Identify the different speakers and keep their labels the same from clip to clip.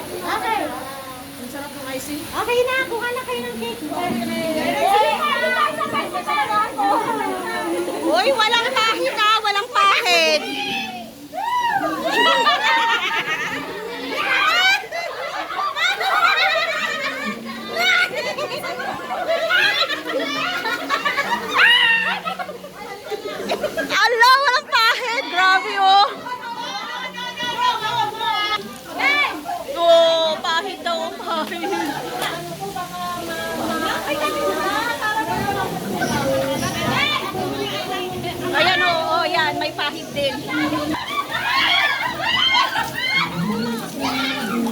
Speaker 1: Okay.
Speaker 2: Ang sarap ng icing.
Speaker 1: Okay na, kuha na kayo ng cake.
Speaker 3: Uy, walang pahid na, walang pahid. Allah, walang pahid. Grabe oh. Oh, pahid daw, pahid. Ayan oh, yan, may pahid din.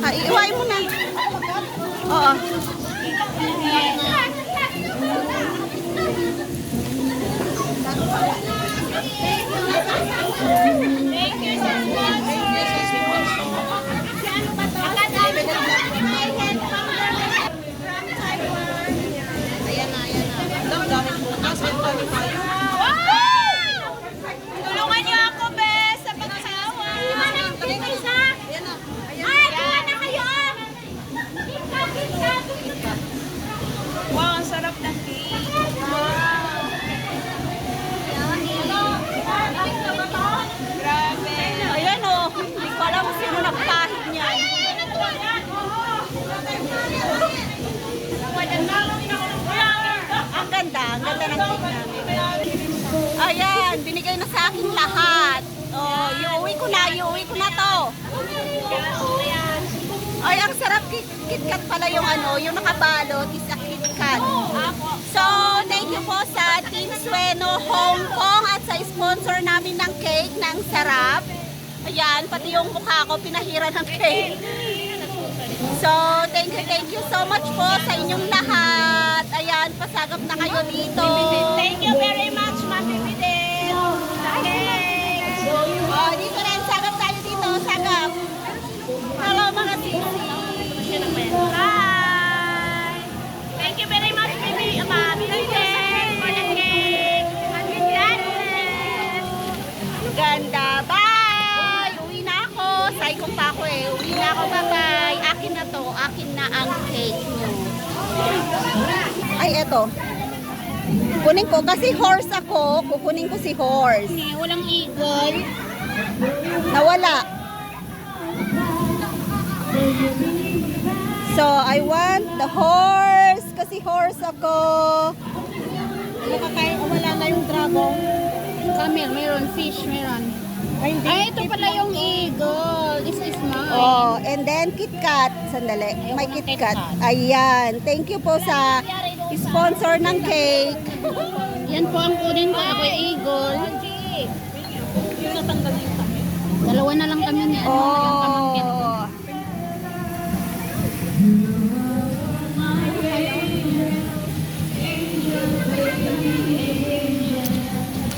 Speaker 3: Iiwain mo na. Oo.
Speaker 1: Thank you so much.
Speaker 3: Ayan na, ayan na. Ang dami bukas.
Speaker 1: Tulungan niyo ako, Bes, sa pagsasawa.
Speaker 3: Ayan na.
Speaker 1: Ay, kuha na kayo.
Speaker 2: Wow, ang sarap ng cake.
Speaker 1: Grabe.
Speaker 3: Ayan oh. Hindi ko alam sino nagpahid niyan. Ang ganda ng cake namin. Ayan, binigay na sa akin lahat. Oh, iuwi ko na to. Ay, ang sarap KitKat pala yung ano, yung nakabalot is a KitKat. So, thank you po sa Team Sueno Hong Kong at sa sponsor namin ng cake na ang sarap. Ayan, pati yung mukha ko pinahira ng cake. So, thank you so much po sa inyong lahat. Ayan, pasagap na kayo dito.
Speaker 1: Thank you very much, Ma'am Bibidin. Okay.
Speaker 3: Oh, dito rin, sagap tayo dito, sagap. Hello mga sisi.
Speaker 1: Bye. Thank you very much, baby. Ma'am Bibidin, for the cake. Congratulations.
Speaker 3: Ganda, bye! Uwi na ako. Say ko pa ako eh. Uwi na ako, bye-bye. Akin na to. Akin na ang cake nyo. Ay, eto. Kunin ko kasi horse ako. Kukunin ko si horse.
Speaker 1: Walang eagle.
Speaker 3: Nawala. So, I want the horse. Kasi horse ako.
Speaker 2: Wala na yung dragon.
Speaker 1: Camel, mayroon. Fish, mayroon. Ay, ito pala yung eagle. This is mine.
Speaker 3: Oh, and then KitKat. Sandali. May KitKat. Ayan. Thank you po sa sponsor ng cake.
Speaker 1: Yan po ang kunin ko. Ako yung eagle. Dalawa na lang kami ni ano, yung pamangkin ko.
Speaker 3: Oh.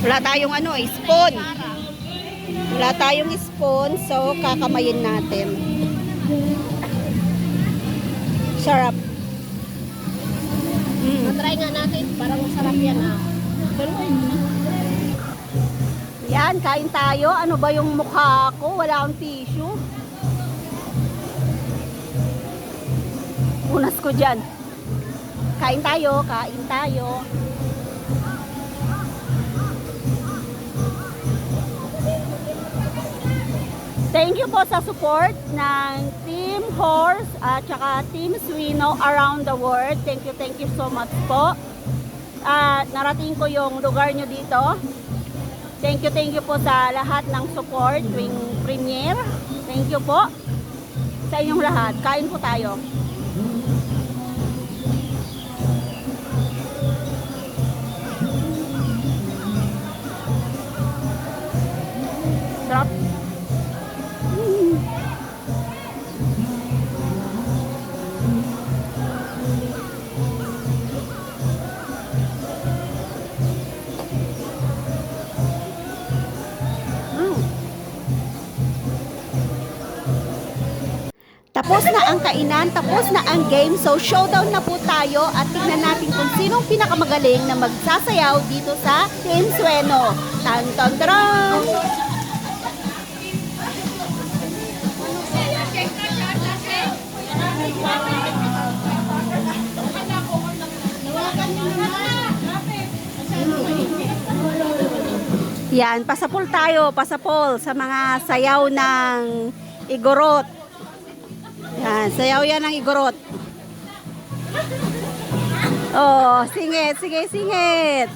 Speaker 3: Wala tayong ano, spoon. Wala tayong spoon, so kakamayin natin. Sarap.
Speaker 1: Try nga natin. Parang masarap yan ah. Pero ayun na.
Speaker 3: Yan, kain tayo. Ano ba yung mukha ko? Wala akong tissue. Unas ko dyan. Kain tayo, kain tayo. Thank you po sa support ng Team Horse at saka Team Sueno around the world. Thank you so much po. At narating ko yung lugar nyo dito. Thank you po sa lahat ng support tuwing premiere. Thank you po sa inyong lahat. Kain po tayo. Sarap. Tapos na ang kainan, tapos na ang game. So showdown na po tayo at tignan natin kung sinong pinakamagaling na magsasayaw dito sa Team Sueno. Tan tan tan! Yan, pasapol tayo, pasapol sa mga sayaw ng Igorot. Yan, sayaw yan ng Igorot. Oh, singit, sige, singit.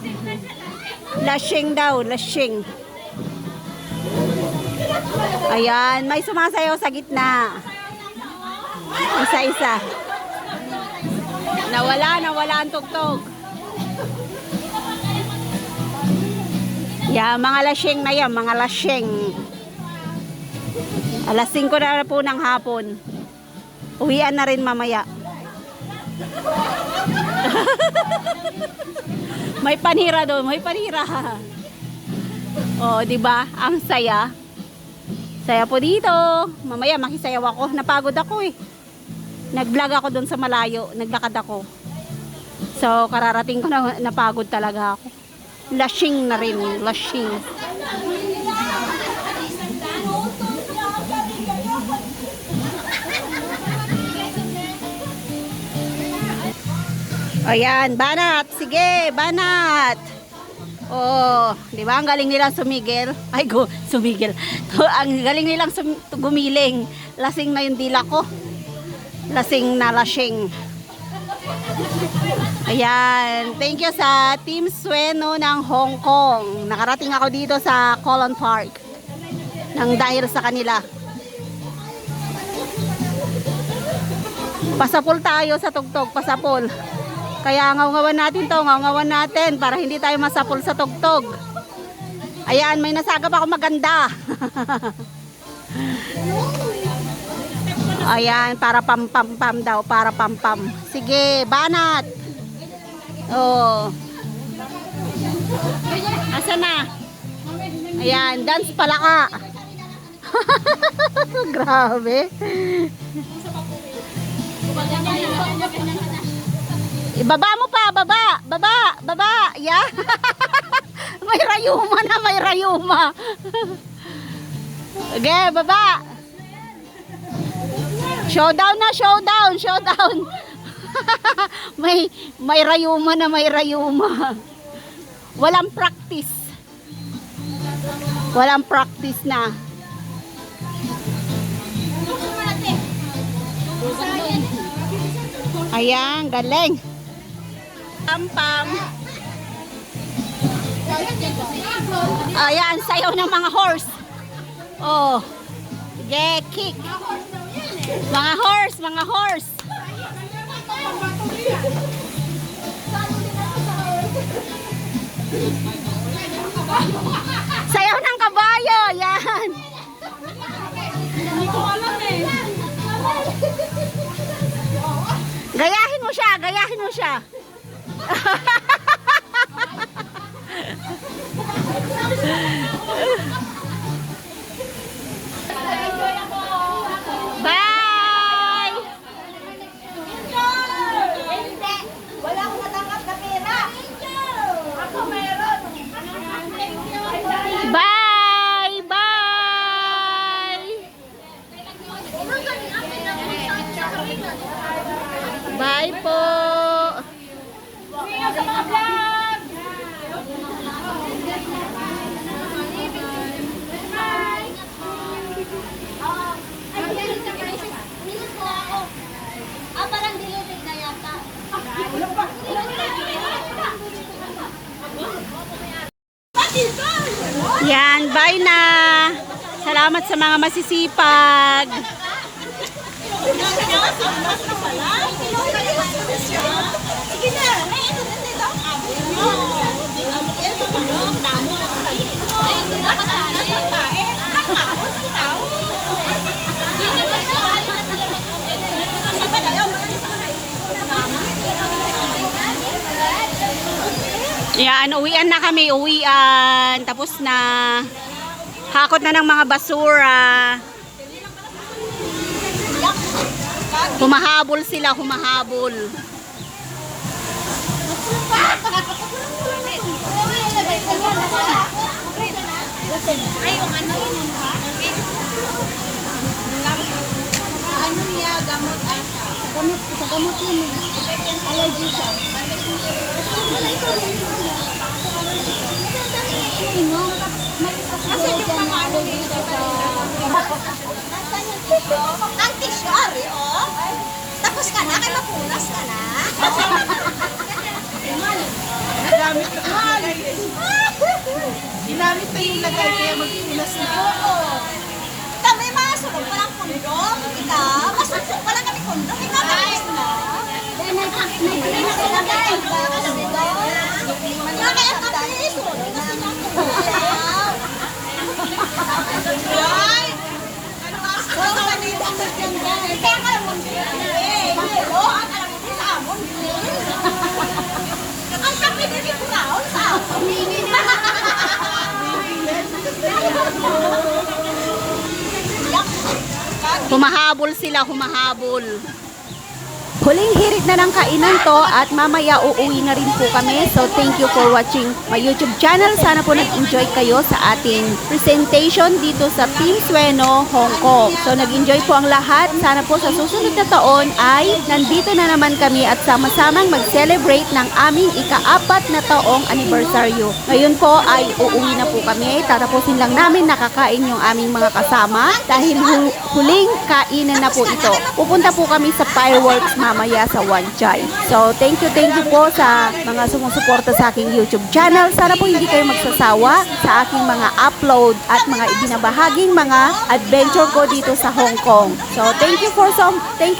Speaker 3: Lashing daw, lashing. Ayan, may sumasayaw sa gitna. Isa-isa. Nawala ang tugtog. Yeah, mga lashing na yan, mga lashing. Alas 5 na po ng hapon. Uwian na rin mamaya. May panira doon, may panira. Oh, di ba? Ang saya. Saya po dito. Mamaya makisayaw ako. Napagod ako eh. Nag-vlog ako doon sa malayo. Naglakad ako. So, kararating ko na napagod talaga ako. Lashing na rin. Lashing. Ayan, banat. Sige, banat. Oh, di ba? Ang galing nilang sumigil. Ay, sumigil. Ang galing nilang gumiling. Lasing na yung dila ko. Lasing na lashing. Ayan. Thank you sa Team Sueno ng Hong Kong. Nakarating ako dito sa Colon Park. Nang dahil sa kanila. Pasapol tayo sa tugtog. Pasapol. Kaya ngaw-ngawan natin to, ngaw-ngawan natin para hindi tayo masapol sa tugtog. Ayan, may nasagap ako maganda. Ayan, para pam-pam-pam daw, para pam-pam. Sige, banat. Oh. Asa na? Ayan, dance palaka. Grabe. Ibaba mo pa, baba. Yeah. May rayuma na, may rayuma. Okay, baba. Showdown na, showdown. may rayuma na, may rayuma. Walang practice. Walang practice na. Ayan, galing. Pam-pam. Ayan, sayaw ng mga horse. Oh. Sige, kick. Mga horse. Sayaw ng kabayo. Yan. Hindi ko alam eh. Gayahin mo siya. Bye!
Speaker 2: Wala akong matangkap na pera. Ako meron.
Speaker 3: Bye! Bye po!
Speaker 2: Sa mga vlog.
Speaker 1: Parang delivered na yata.
Speaker 3: Yan, bye na! Salamat sa mga masisipag! Yan, uwian na kami, uwian. Tapos na. Hakot na ng mga basura. Humahabol sila, humahabol.
Speaker 2: Ay, yung ano yun ha? Ano niya, gamot ata. Gamot yun. Allergy siya.
Speaker 3: Kasi yung mga ano dito sa... Ang tissue, ari, oh. Tapos ka na, kaya mapunas ka na.
Speaker 2: Ginamit na yung lagay. Ginamit na yung lagay, kaya magpunas na.
Speaker 3: Oo. Kami masulog pa lang kundong. Ika, masulog pa lang kami kundong. Ika, mapunas na. Kaya kami, sulog. Kasi nang kundong. Ay! Ano ka dito? Kaya ka lang mundong. Pero, ang alam mo sa amon. Ang sakit na dito raon sa amon. Humahabol sila, humahabol. Huling hirit na ng kainan to at mamaya uuwi na rin po kami. So thank you for watching my YouTube channel. Sana po nag-enjoy kayo sa ating presentation dito sa Team Sueno, Hong Kong. So nag-enjoy po ang lahat. Sana po sa susunod na taon ay nandito na naman kami at sama-samang mag-celebrate ng aming ika-4 na taong anibersaryo. Ngayon po ay uuwi na po kami. Tatapusin lang namin nakakain yung aming mga kasama dahil huling kainan na po ito. Pupunta po kami sa fireworks mamaya sa Wan Chai. So, thank you po sa mga sumusuporta sa aking YouTube channel. Sana po hindi kayo magsasawa sa aking mga upload at mga ibinabahaging mga adventure ko dito sa Hong Kong. So, thank you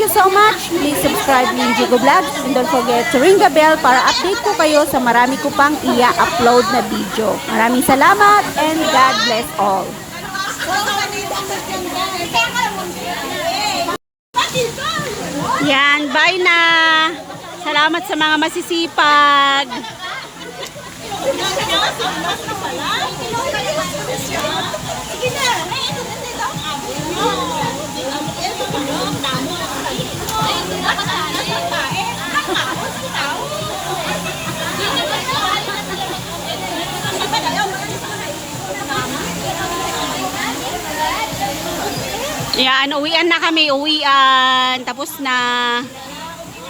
Speaker 3: so much. Please subscribe Linjigo Vlogs and don't forget to ring the bell para update ko kayo sa marami ko pang i-upload na video. Maraming salamat and God bless all. Yan, bye na. Salamat sa mga masisipag. Yan, uwian na kami, uwian. Tapos na.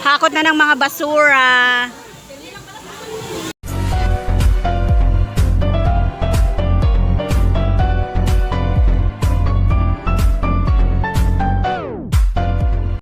Speaker 3: Hakot na ng mga basura.